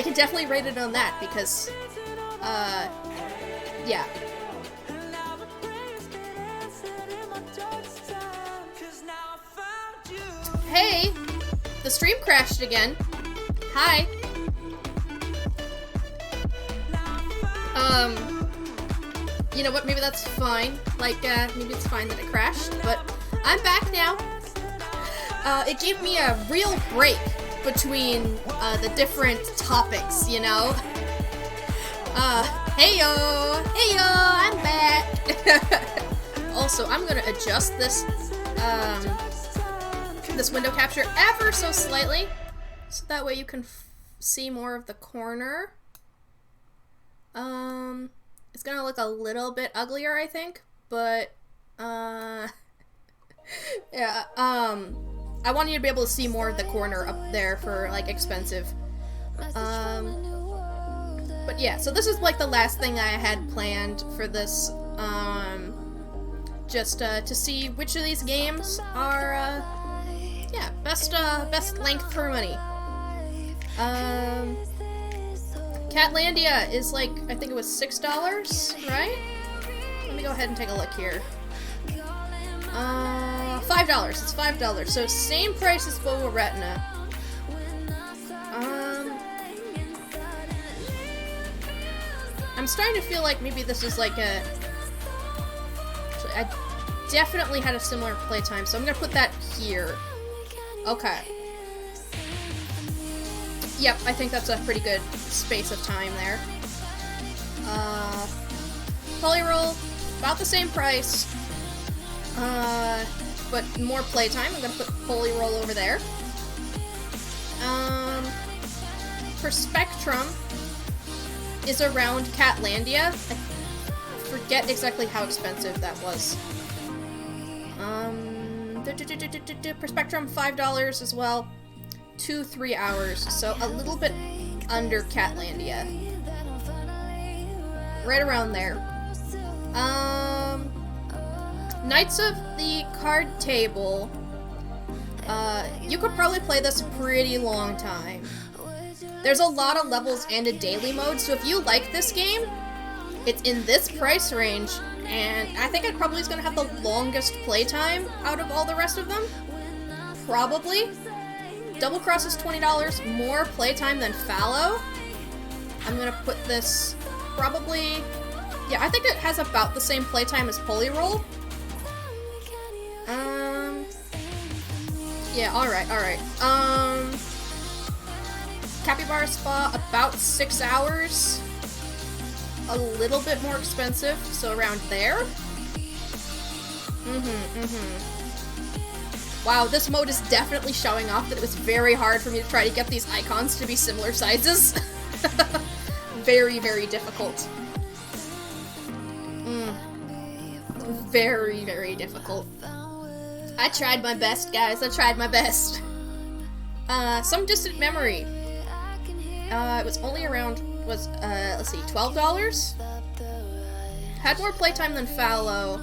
I can definitely rate it on that because, yeah. Hey! The stream crashed again. Hi. You know what, maybe that's fine. Like, maybe it's fine that it crashed, but I'm back now. It gave me a real break between, the different topics, you know? Heyo! Heyo! I'm back! Also, I'm gonna adjust this, this window capture ever so slightly, so that way you can see more of the corner. It's gonna look a little bit uglier, I think, but, yeah, I want you to be able to see more of the corner up there for, like, expensive. But yeah, so this is, like, the last thing I had planned for this, just, to see which of these games are, yeah, best length for money. Catlandia is like, I think it was $6, right? Let me go ahead and take a look here. $5, it's $5, so same price as Boba Retina. I'm starting to feel like maybe this is like a... Actually, I definitely had a similar playtime, so I'm gonna put that here. Okay. Yep, I think that's a pretty good space of time there. Polyroll, about the same price. But more playtime. I'm gonna put Polyroll over there. For Spectrum is around Catlandia. I forget exactly how expensive that was. For Spectrum, $5 as well. 2-3 hours, so a little bit under Catlandia. Right around there. Knights of the Card Table. You could probably play this a pretty long time. There's a lot of levels and a daily mode, so if you like this game, it's in this price range, and I think it probably is going to have the longest playtime out of all the rest of them. Probably. Double Cross is $20, more playtime than Fallow. I'm gonna put this probably... Yeah, I think it has about the same playtime as Polyroll. Yeah, alright. Capybara Spa, about 6 hours. A little bit more expensive, so around there. Wow, this mode is definitely showing off that it was very hard for me to try to get these icons to be similar sizes. Very, very difficult. Very, very difficult. I tried my best, guys. I tried my best. Some Distant Memory. It was only around, let's see, $12? Had more playtime than Fallow.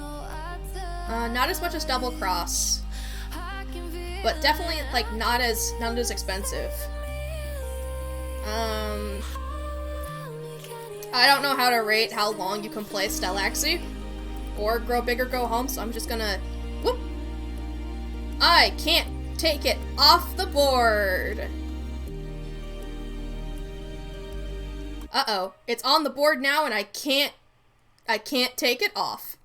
Not as much as Double Cross. But definitely, like, not as expensive. I don't know how to rate how long you can play Stellaxy or Grow Big or Go Home, so I'm just gonna... Whoop! I can't take it off the board! Uh-oh. It's on the board now, and I can't take it off.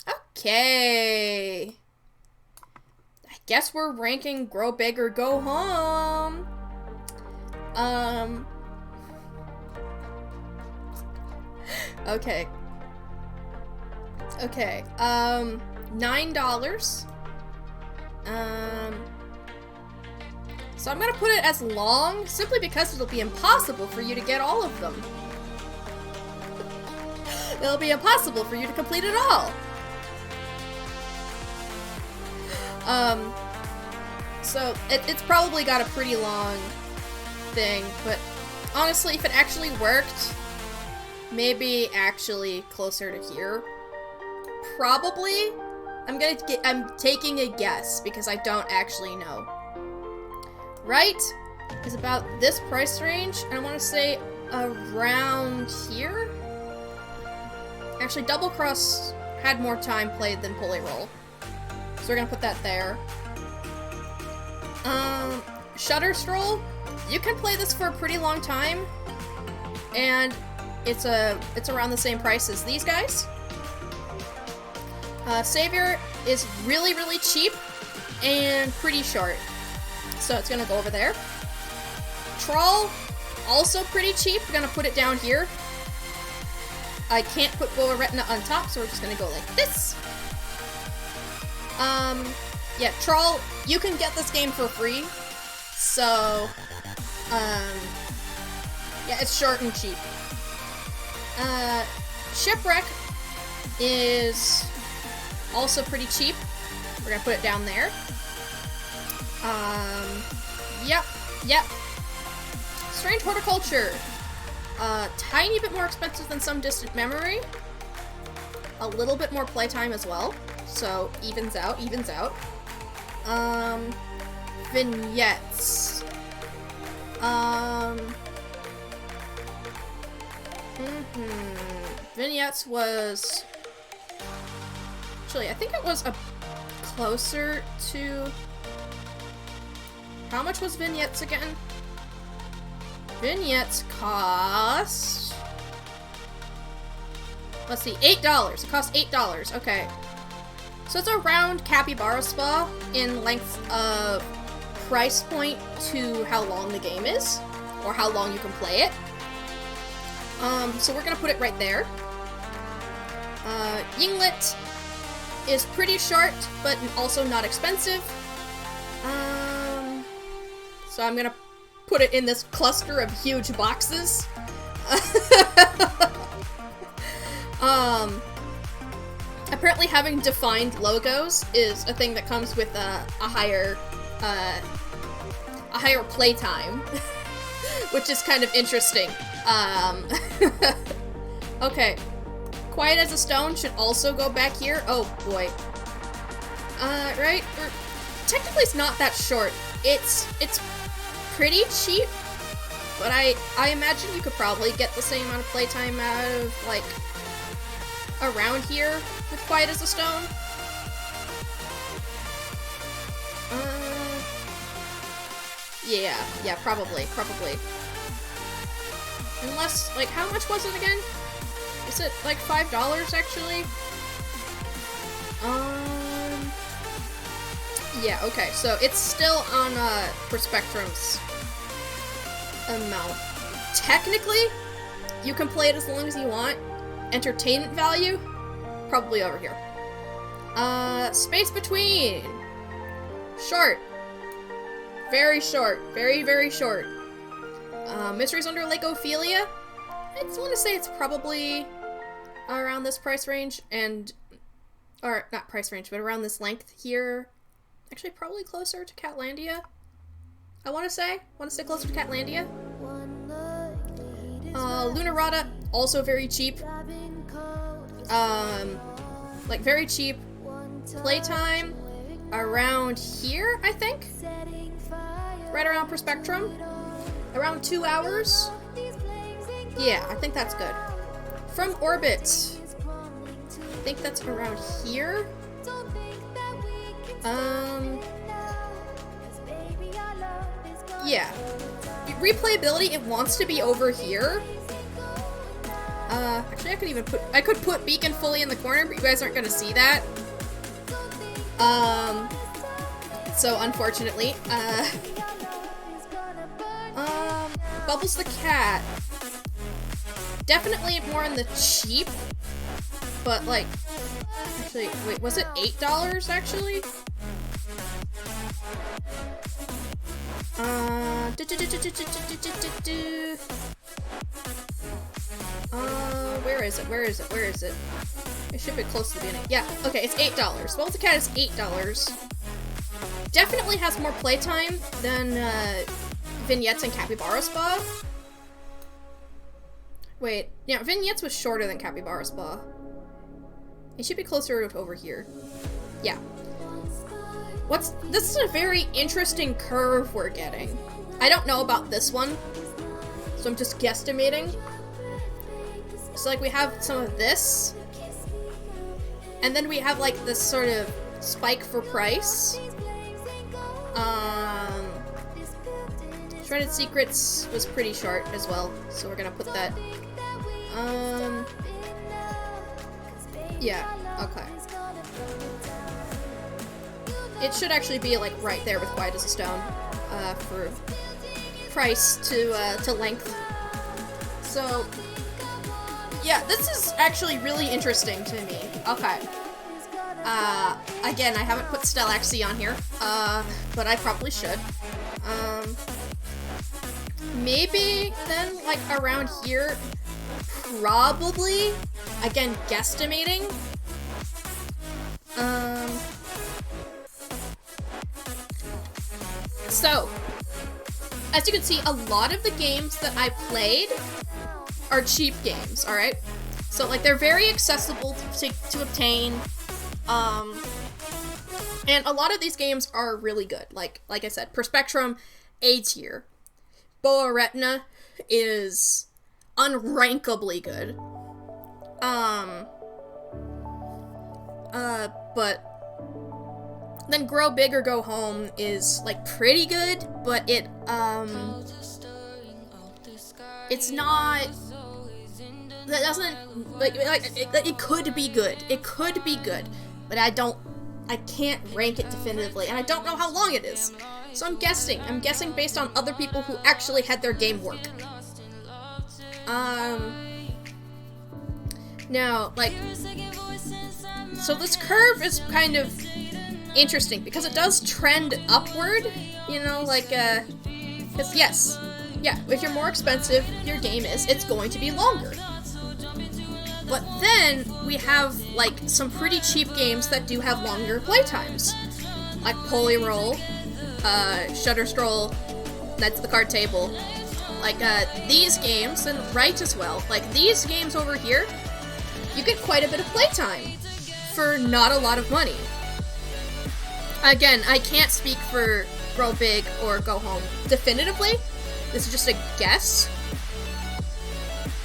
Okay. I guess we're ranking Grow Big or Go Home. Okay. Okay. $9. So I'm gonna put it as long, simply because it'll be impossible for you to get all of them. It'll be impossible for you to complete it all. So it's probably got a pretty long thing, but honestly, if it actually worked, maybe actually closer to here. Probably. I'm taking a guess because I don't actually know. Right? is about this price range, and I want to say around here? Actually, Double Cross had more time played than Pulley Roll, so we're gonna put that there. Shutter Stroll, you can play this for a pretty long time, and it's around the same price as these guys. Savior is really, really cheap and pretty short, so it's gonna go over there. Troll, also pretty cheap. We're gonna put it down here. I can't put Boa Retina on top, so we're just gonna go like this. Yeah, Troll, you can get this game for free, so, yeah, it's short and cheap. Shipwreck is also pretty cheap. We're gonna put it down there. Yep. Strange Horticulture. Tiny bit more expensive than Some Distant Memory. A little bit more playtime as well. So, evens out. Vignettes. Vignettes was... Actually, I think it was a closer to... How much was Vignettes again? Vignettes cost... Let's see, $8. It cost $8. Okay. So it's around Capybara Spa in length of price point to how long the game is, or how long you can play it. So we're gonna put it right there. Yinglet is pretty short, but also not expensive. So I'm gonna put it in this cluster of huge boxes. Apparently having defined logos is a thing that comes with a higher playtime, which is kind of interesting. Okay. Quiet as a Stone should also go back here. Oh boy. Right? Technically it's not that short. It's pretty cheap, but I imagine you could probably get the same amount of playtime out of, like, around here with Quiet as a Stone. Yeah, probably. Unless, like, how much was it again? Is it, like, $5 actually? Yeah, okay, so it's still on, for Spectrum's amount. Technically, you can play it as long as you want. Entertainment value, probably over here. Space Between. Short. Very short. Very, very short. Mysteries Under Lake Ophelia. I just want to say it's probably around this price range, or not price range, but around this length here. Actually, probably closer to Catlandia. I want to say closer to Catlandia. Lunarada, also very cheap. Like, very cheap. Playtime around here, I think? Right around per Spectrum. Around 2 hours. Yeah, I think that's good. From Orbit, I think that's around here. Yeah. Replayability, it wants to be over here. Actually I could put Beacon fully in the corner, but you guys aren't gonna see that. So unfortunately, Bubbles the Cat. Definitely more in the cheap, but like, actually, wait, was it $8 actually? Where is it? It should be close to the beginning. Yeah, okay, it's $8. Bubbles the Cat is $8. Definitely has more playtime than, Vignettes and Capybara Spa. Wait, yeah, Vignettes was shorter than Capybara Spa. It should be closer to over here. Yeah. This is a very interesting curve we're getting. I don't know about this one, so I'm just guesstimating. So like we have some of this, and then we have like this sort of spike for price. Shredded Secrets was pretty short as well, so we're gonna put that. Yeah, okay. It should actually be like right there with Quiet as a Stone, for price to length. So, yeah, this is actually really interesting to me. Okay. Again, I haven't put Stellaxy on here, but I probably should. Maybe then, like, around here, probably, again, guesstimating. So, as you can see, a lot of the games that I played are cheap games, alright? So, like, they're very accessible to obtain, and a lot of these games are really good. Like I said, Per Spectrum, A tier. Boa Retina is unrankably good. But then Grow Big or Go Home is, like, pretty good, but it's not, that doesn't, like it could be good. It could be good, but I can't rank it definitively, and I don't know how long it is. So I'm guessing based on other people who actually had their game work. Now, like, so this curve is kind of interesting, because it does trend upward, you know, like, because yes, yeah, if you're more expensive your game is, it's going to be longer. But then we have, like, some pretty cheap games that do have longer playtimes, like Polyroll, Shutter Stroll, Knights of the Card Table, like, these games, and Right as well, like, these games over here, you get quite a bit of playtime for not a lot of money. Again, I can't speak for Grow Big or Go Home definitively. This is just a guess.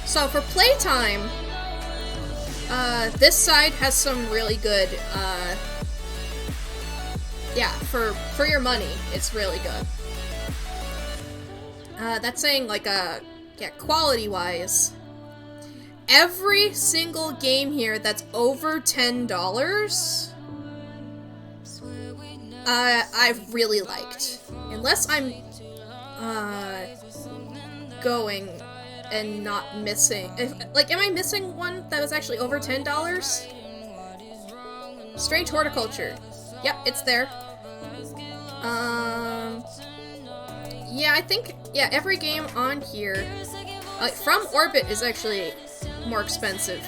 So for playtime, this side has some really good, yeah, for your money, it's really good. That's saying, like, yeah, quality-wise, every single game here that's over $10, I've really liked. Unless I'm, going and not missing. Like, am I missing one that was actually over $10? Strange Horticulture. Yep, it's there. Yeah, I think, yeah, every game on here, From Orbit is actually more expensive.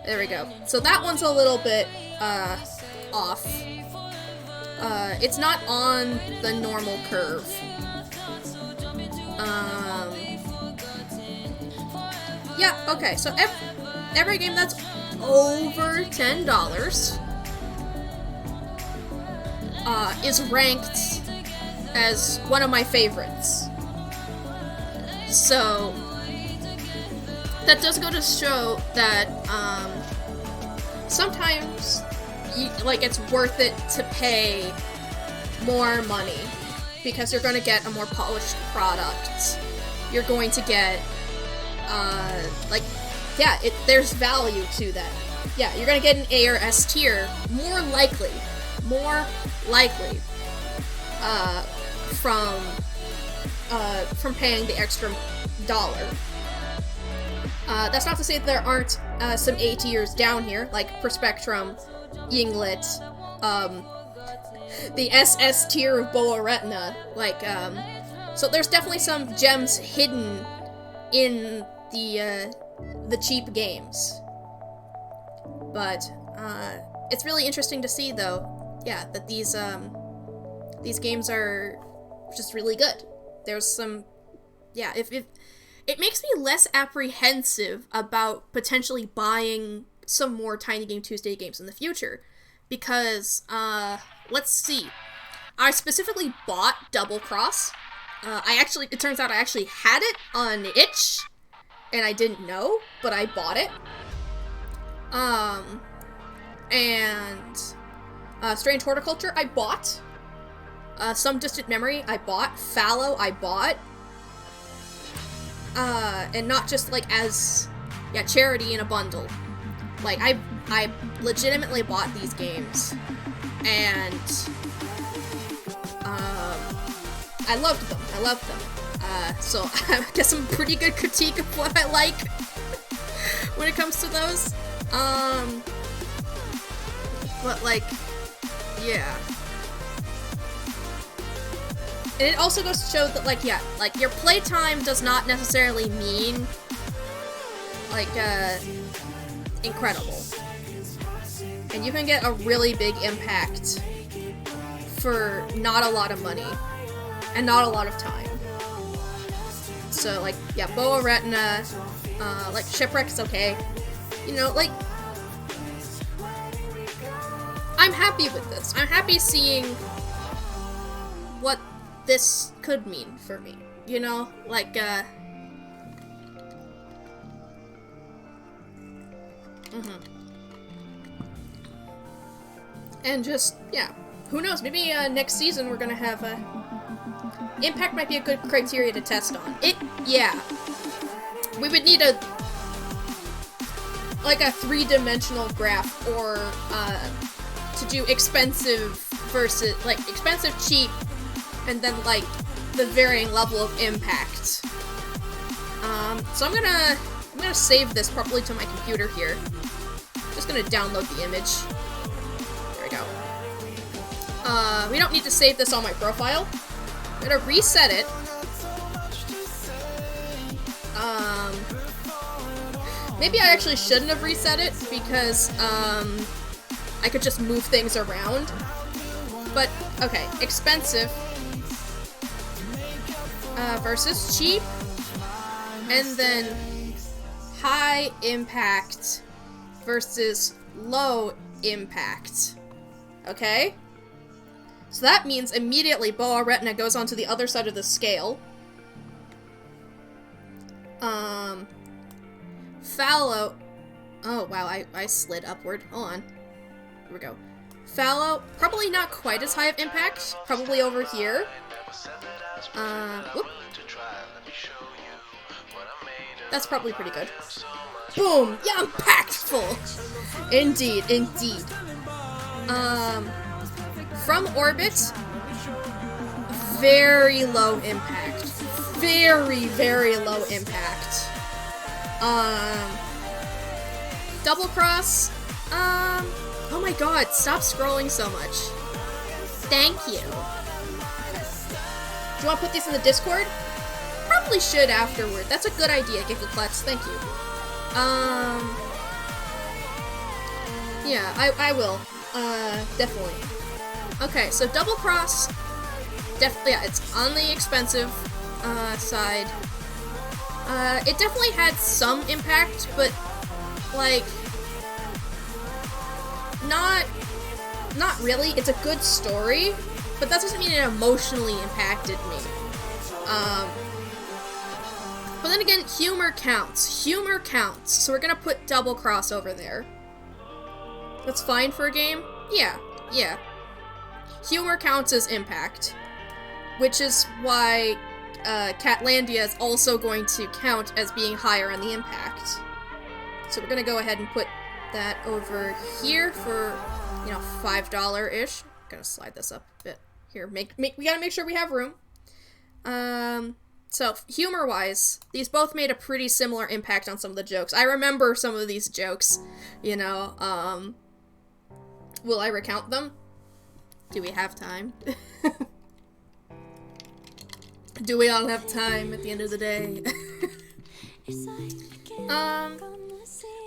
There we go. So that one's a little bit, off. It's not on the normal curve. Yeah, okay, so every game that's over $10 is ranked as one of my favorites. So that does go to show that sometimes it's worth it to pay more money because you're going to get a more polished product. You're going to get there's value to that. Yeah, you're gonna get an A or S tier, more likely, from paying the extra dollar. That's not to say that there aren't some A tiers down here, like Per Spectrum, Yinglet, the SS tier of Boa Retina, so there's definitely some gems hidden in the cheap games. But it's really interesting to see, though, yeah, that these games are just really good. There's some, yeah, if it makes me less apprehensive about potentially buying some more Tiny Game Tuesday games in the future, because let's see, I specifically bought Double Cross it turns out I actually had it on itch, and I didn't know, but I bought it. Strange Horticulture, I bought. Some Distant Memory, I bought. Fallow, I bought. And not just, like, as, yeah, charity in a bundle. Like, I legitimately bought these games. And, I loved them. So I guess I'm a pretty good critique of what I like when it comes to those. But, like, yeah. And it also goes to show that, like, yeah, like, your playtime does not necessarily mean, like, incredible. And you can get a really big impact for not a lot of money and not a lot of time. So, like, yeah, Boa Retina, like, Shipwreck is okay. You know, like, I'm happy with this. I'm happy seeing what this could mean for me. You know, like, And just, yeah, who knows, maybe, next season we're gonna have, impact might be a good criteria to test on. Yeah. We would need like a 3-dimensional graph, or, to do expensive versus, like, expensive, cheap, and then, like, the varying level of impact. So I'm gonna save this properly to my computer here. Just gonna download the image. There we go. We don't need to save this on my profile. I'm gonna reset it. Maybe I actually shouldn't have reset it, because, I could just move things around. But, okay, expensive versus cheap, and then high impact versus low impact. Okay? So that means immediately Boa Retina goes onto the other side of the scale. Fallow. Oh, wow, I slid upward. Hold on. Here we go. Fallow, probably not quite as high of impact. Probably over here. Whoop. That's probably pretty good. Boom! Yeah, impactful! Indeed, indeed. From orbit, very low impact. Very, very low impact. Double cross, oh my god, stop scrolling so much. Thank you. Do you want to put these in the Discord? Probably should afterward. That's a good idea, Giggleclutz. Thank you. Yeah, I will. Definitely. Okay, so double cross. Definitely, yeah, it's on the expensive side. It definitely had some impact, but like not really. It's a good story, but that doesn't mean it emotionally impacted me. But then again, humor counts. Humor counts. So we're gonna put double cross over there. That's fine for a game? Yeah. Humor counts as impact. Which is why Catlandia is also going to count as being higher on the impact. So we're gonna go ahead and put that over here for, you know, $5-ish. Gonna slide this up a bit. Here, we gotta make sure we have room. So, humor-wise, these both made a pretty similar impact on some of the jokes. I remember some of these jokes, you know, will I recount them? Do we have time? Do we all have time at the end of the day?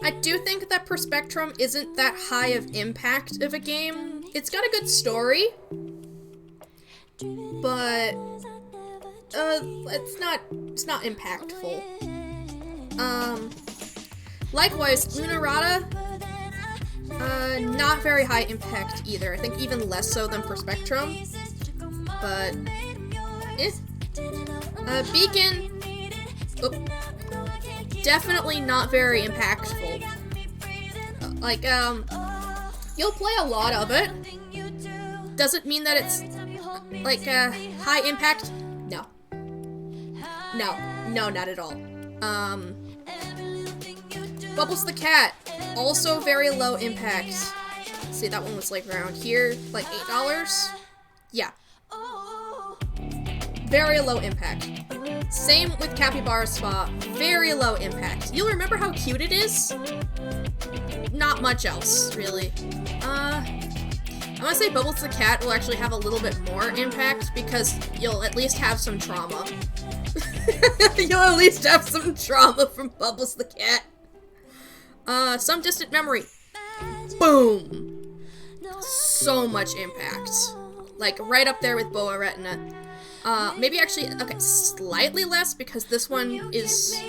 I do think that Perspectrum isn't that high of impact of a game. It's got a good story, but it's not impactful. Likewise, Lunarada, not very high impact either. I think even less so than Perspectrum, but Beacon, definitely not very impactful. Like, you'll play a lot of it. Doesn't mean that it's, like, high impact. No. No, not at all. Bubbles the Cat, also very low impact. See, that one was like around here, like $8. Yeah. Very low impact. Same with Capybara Spa, very low impact. You'll remember how cute it is? Not much else, really. I want to say Bubbles the Cat will actually have a little bit more impact because you'll at least have some trauma. You'll at least have some trauma from Bubbles the Cat. Some Distant Memory. Boom! So much impact. Like, right up there with Boa Retina. Maybe actually, okay, slightly less, because this one is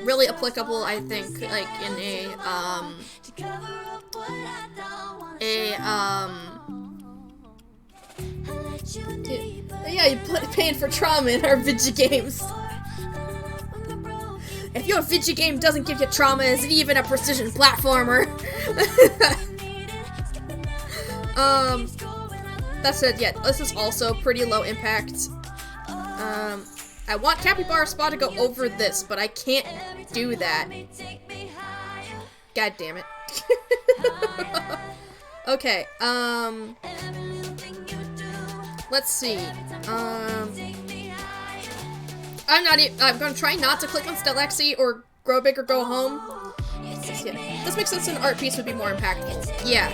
really applicable, I think, like, in yeah, you paying for trauma in our video games. If your video game doesn't give you trauma, is it even a precision platformer? That's it, yeah, this is also pretty low impact. I want Capybara Spa to go over this, but I can't do that. God damn it. Okay, let's see. I'm gonna try not to click on Stelexi or Grow Big or Go Home. Yeah. This makes sense, an art piece would be more impactful. Yeah.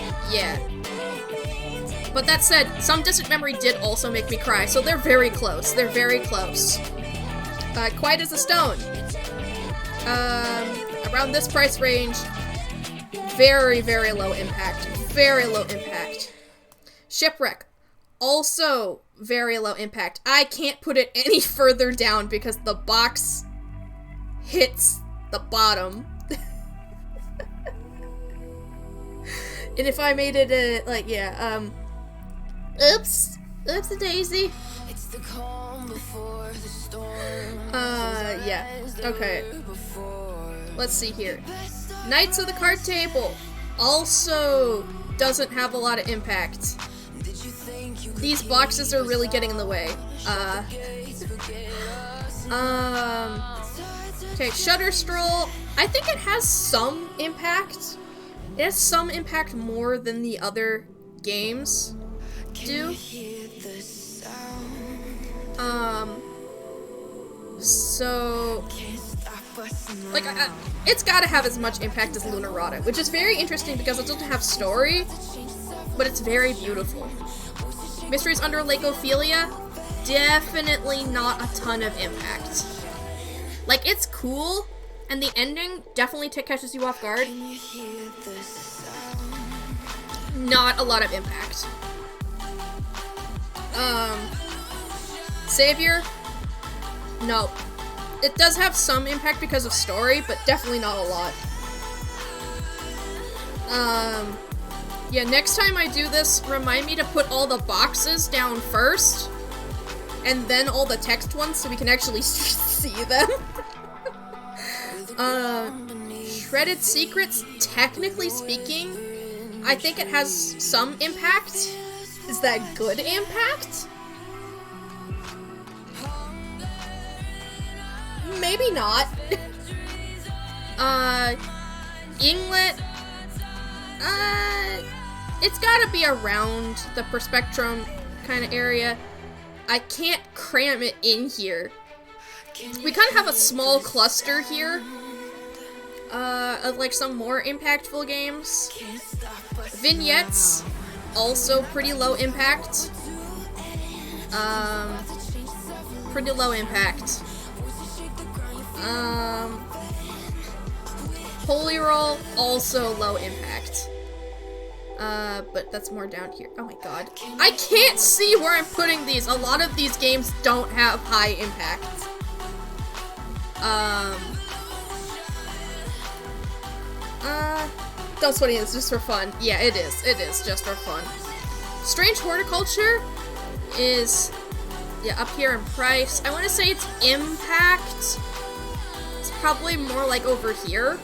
But that said, Some Distant Memory did also make me cry, so they're very close. They're very close. Quiet as a Stone. Around this price range, very, very low impact. Very low impact. Shipwreck. Also very low impact. I can't put it any further down because the box hits the bottom. And if I made it oops a daisy. It's the calm before the storm. Yeah. Okay. Let's see here. Knights of the Card Table also doesn't have a lot of impact. These boxes are really getting in the way. Okay, Shutter Stroll. I think it has some impact. It has some impact more than the other games do. So, like, it's gotta have as much impact as Lunarata, which is very interesting because it doesn't have story, but it's very beautiful. Mysteries Under Lake Ophelia, definitely not a ton of impact. Like, it's cool, and the ending definitely catches you off guard. Not a lot of impact. Savior? No. It does have some impact because of story, but definitely not a lot. Yeah, next time I do this, remind me to put all the boxes down first, and then all the text ones so we can actually see them. Shredded Secrets, technically speaking, I think it has some impact. Is that good impact? Maybe not. Inglet, it's gotta be around the Perspectrum kind of area. I can't cram it in here. We kind of have a small cluster here of like some more impactful games. Vignettes, also pretty low impact. Pretty low impact. Holy Roll, also low impact. But that's more down here. Oh my god. I can't see where I'm putting these. A lot of these games don't have high impact. Don't sweat it, it's just for fun. Yeah, it is. It is just for fun. Strange Horticulture is yeah, up here in price. I want to say it's impact. It's probably more like over here.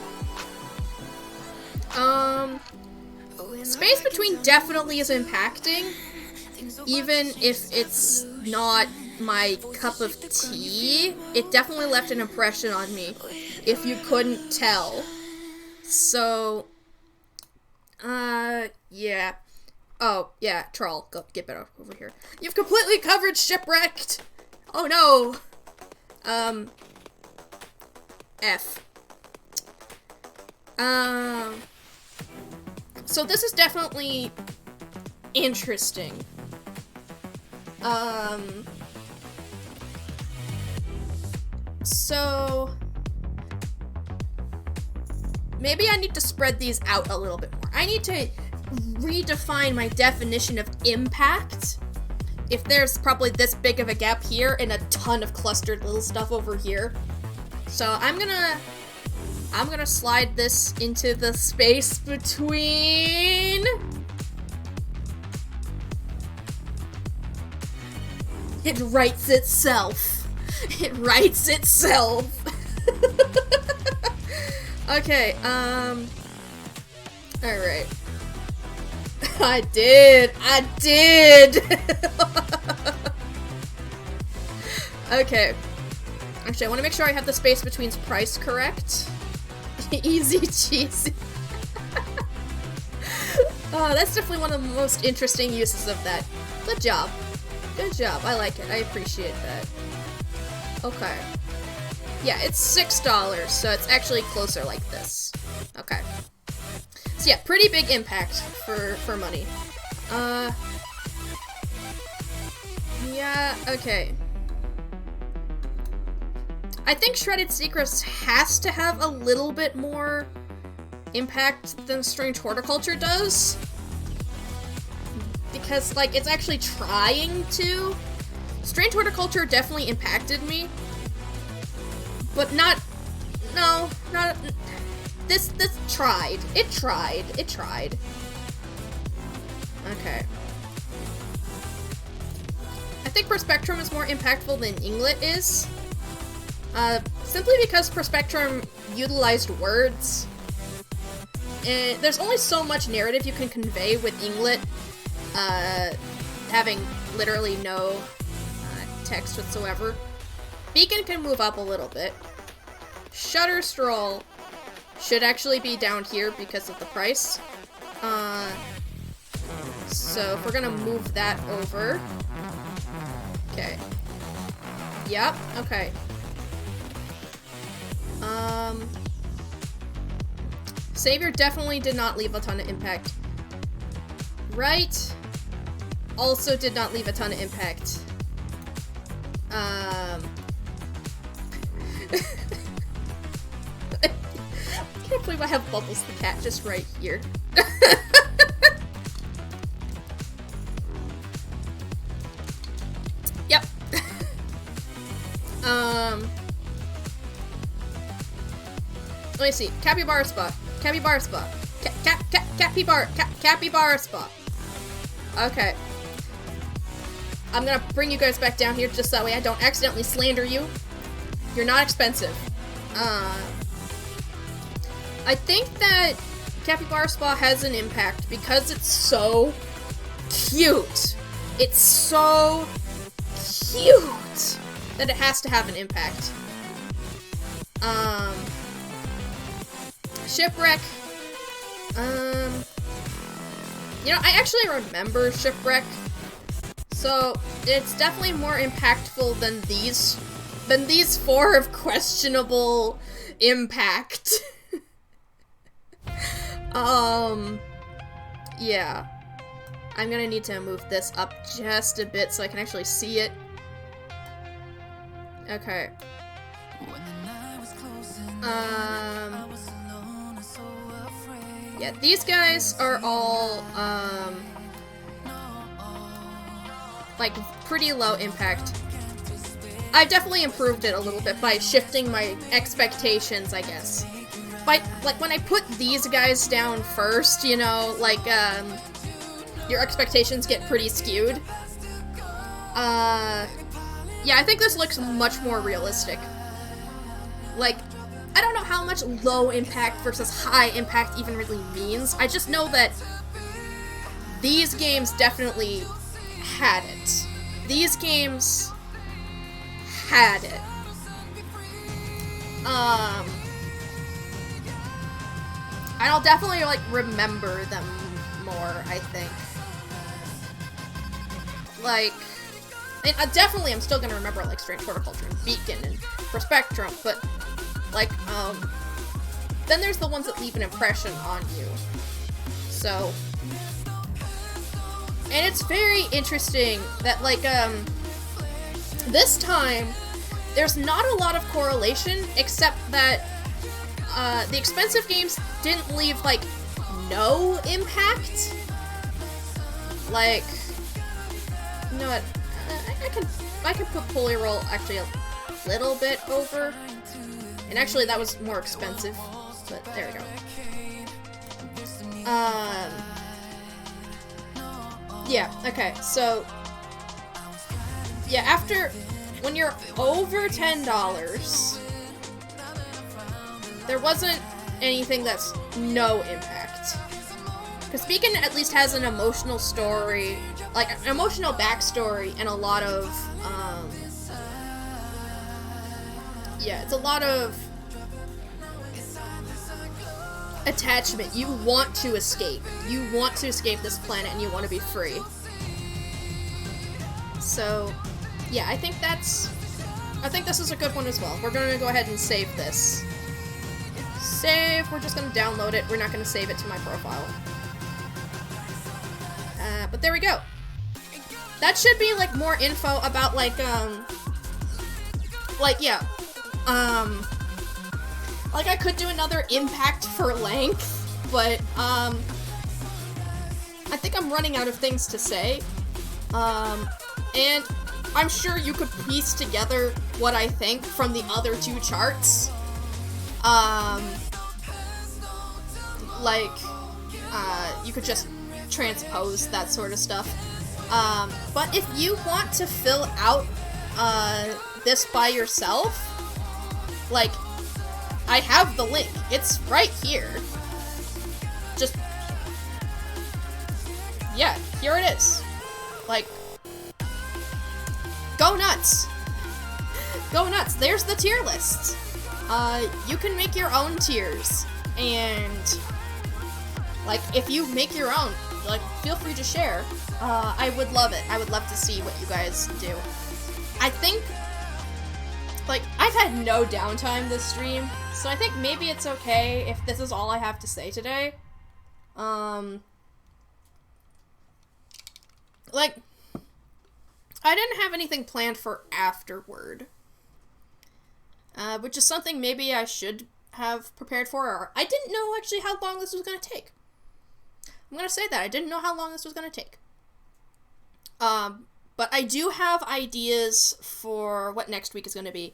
Space Between definitely is impacting, even if it's not my cup of tea. It definitely left an impression on me, if you couldn't tell. So, yeah. Oh, yeah, Troll, go, get better over here. You've completely covered Shipwrecked! Oh no! F. So this is definitely interesting. So maybe I need to spread these out a little bit more. I need to redefine my definition of impact. If there's probably this big of a gap here and a ton of clustered little stuff over here. So I'm gonna slide this into the space between. It writes itself. It writes itself. Okay, alright. I did! Okay. Actually, I want to make sure I have the space between price correct. Easy cheesy. Oh, that's definitely one of the most interesting uses of that. Good job. Good job. I like it. I appreciate that. Okay. Yeah, it's $6, so it's actually closer like this. Okay. So yeah, pretty big impact for money. Yeah, okay. I think Shredded Secrets has to have a little bit more impact than Strange Horticulture does. Because, like, it's actually trying to. Strange Horticulture definitely impacted me. But not, no, not, this tried. It tried. Okay. I think Perspectrum is more impactful than Inglet is. Simply because Perspectrum utilized words. And there's only so much narrative you can convey with Inglet, having literally no text whatsoever. Beacon can move up a little bit. Shutter Stroll should actually be down here because of the price. So if we're gonna move that over. Okay. Yep, okay. Savior definitely did not leave a ton of impact. Right? Also did not leave a ton of impact. I can't believe I have Bubbles the cat just right here. Yep. Let me see. Capybara Spa. Capybara Spa. Capybara Spa. Okay. I'm gonna bring you guys back down here just that way I don't accidentally slander you. You're not expensive. I think that Capybara Spa has an impact because it's so cute. It's so cute that it has to have an impact. Shipwreck. You know, I actually remember Shipwreck. So, it's definitely more impactful than these four of questionable impact. Yeah. I'm gonna need to move this up just a bit so I can actually see it. Okay. Yeah, these guys are all, like, pretty low impact. I've definitely improved it a little bit by shifting my expectations, I guess. Like, when I put these guys down first, you know, like, your expectations get pretty skewed. Yeah, I think this looks much more realistic. Like, I don't know how much low impact versus high impact even really means. I just know that these games definitely had it. These games had it. I'll definitely, like, remember them more, I think. Like, and definitely I'm still gonna remember, like, Strange Horticulture and Beacon and Prospectrum, but, like, then there's the ones that leave an impression on you. So, and it's very interesting that, like, this time, there's not a lot of correlation, except that, the expensive games didn't leave, like, no impact. Like, you know what, I can put Polyroll actually a little bit over, and actually that was more expensive, but there we go. Yeah, okay, so, yeah, when you're over $10, there wasn't anything that's no impact. Because Beacon at least has an emotional story, like, an emotional backstory, and a lot of, yeah, it's a lot of attachment. You want to escape. You want to escape this planet, and you want to be free. So, yeah, I think this is a good one as well. We're gonna go ahead and save this. Save, we're just gonna download it. We're not gonna save it to my profile. But there we go. That should be, like, more info about, like, yeah. Like, I could do another impact for length, but, I think I'm running out of things to say. And I'm sure you could piece together what I think from the other two charts. Like, you could just transpose that sort of stuff. But if you want to fill out, this by yourself, like, I have the link. It's right here. Just, yeah, here it is. Like, go nuts. Go nuts. There's the tier list. You can make your own tiers, and, like, if you make your own, like, feel free to share. I would love it. I would love to see what you guys do. I think, like, I've had no downtime this stream, so I think maybe it's okay if this is all I have to say today. Like, I didn't have anything planned for afterward. Which is something maybe I should have prepared for, or I didn't know actually how long this was going to take. I'm going to say that. I didn't know how long this was going to take. But I do have ideas for what next week is going to be.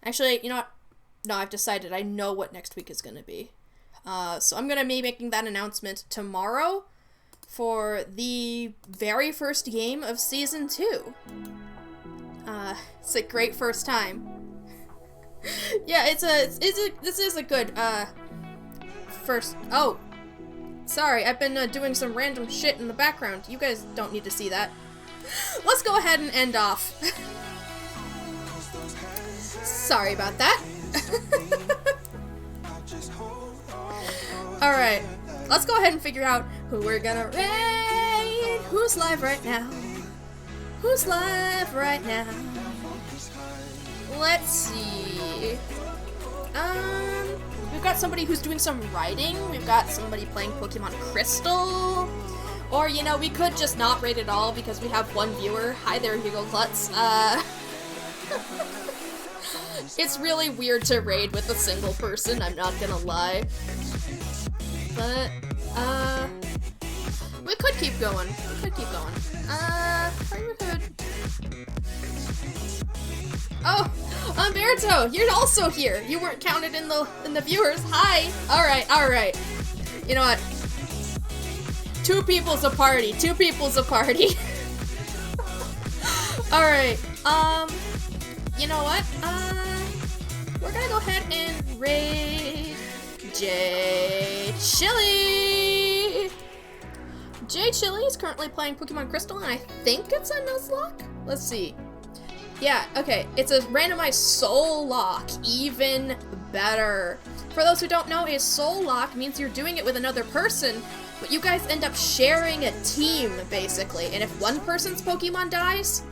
Actually, you know what? No, I've decided. I know what next week is going to be. So I'm going to be making that announcement tomorrow for the very first game of Season 2. It's a great first time. Yeah, this is a good, first, oh, sorry, I've been, doing some random shit in the background. You guys don't need to see that. Let's go ahead and end off. Sorry about that. Alright, let's go ahead and figure out who we're gonna raid. Who's live right now? Who's live right now? Let's see. We've got somebody who's doing some writing. We've got somebody playing Pokemon Crystal. Or, you know, we could just not raid at all because we have one viewer. Hi there, Hugo Klutz. It's really weird to raid with a single person, I'm not gonna lie. But, we could keep going. We could keep going. We could. Oh, Umberto, you're also here. You weren't counted in the viewers. Hi. Alright. You know what? Two people's a party. Alright, you know what? We're gonna go ahead and raid J Chili. J Chili is currently playing Pokemon Crystal, and I think it's a Nuzlocke. Let's see. Yeah, okay. It's a randomized soul lock. Even better. For those who don't know, a soul lock means you're doing it with another person, but you guys end up sharing a team, basically. And if one person's Pokemon dies,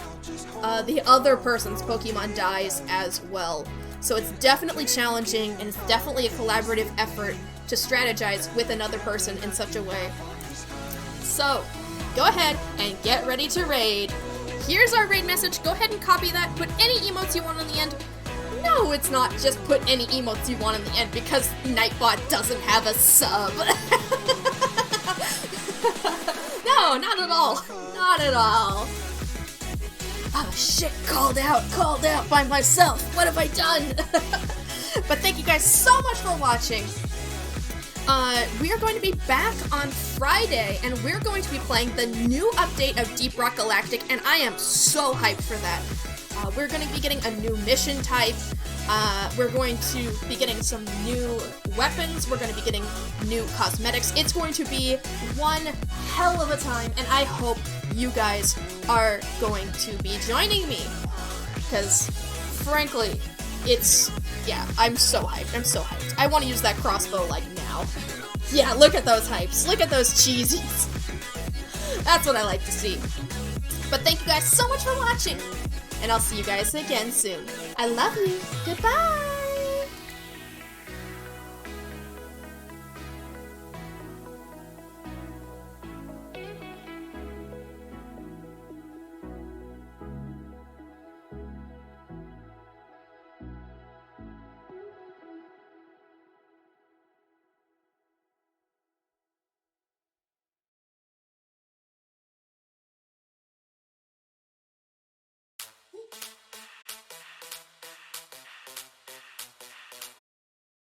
the other person's Pokemon dies as well. So it's definitely challenging, and it's definitely a collaborative effort to strategize with another person in such a way. So, go ahead and get ready to raid. Here's our raid message. Go ahead and copy that. Put any emotes you want on the end. No, it's not just put any emotes you want on the end because Nightbot doesn't have a sub. No, not at all. Not at all. Oh shit, called out by myself. What have I done? But thank you guys so much for watching. We are going to be back on Friday, and we're going to be playing the new update of Deep Rock Galactic, and I am so hyped for that. We're going to be getting a new mission type. We're going to be getting some new weapons. We're going to be getting new cosmetics. It's going to be one hell of a time, and I hope you guys are going to be joining me. Because, frankly, yeah, I'm so hyped. I'm so hyped. I want to use that crossbow, like, now. Yeah, look at those hypes. Look at those cheesies. That's what I like to see. But thank you guys so much for watching. And I'll see you guys again soon. I love you. Goodbye.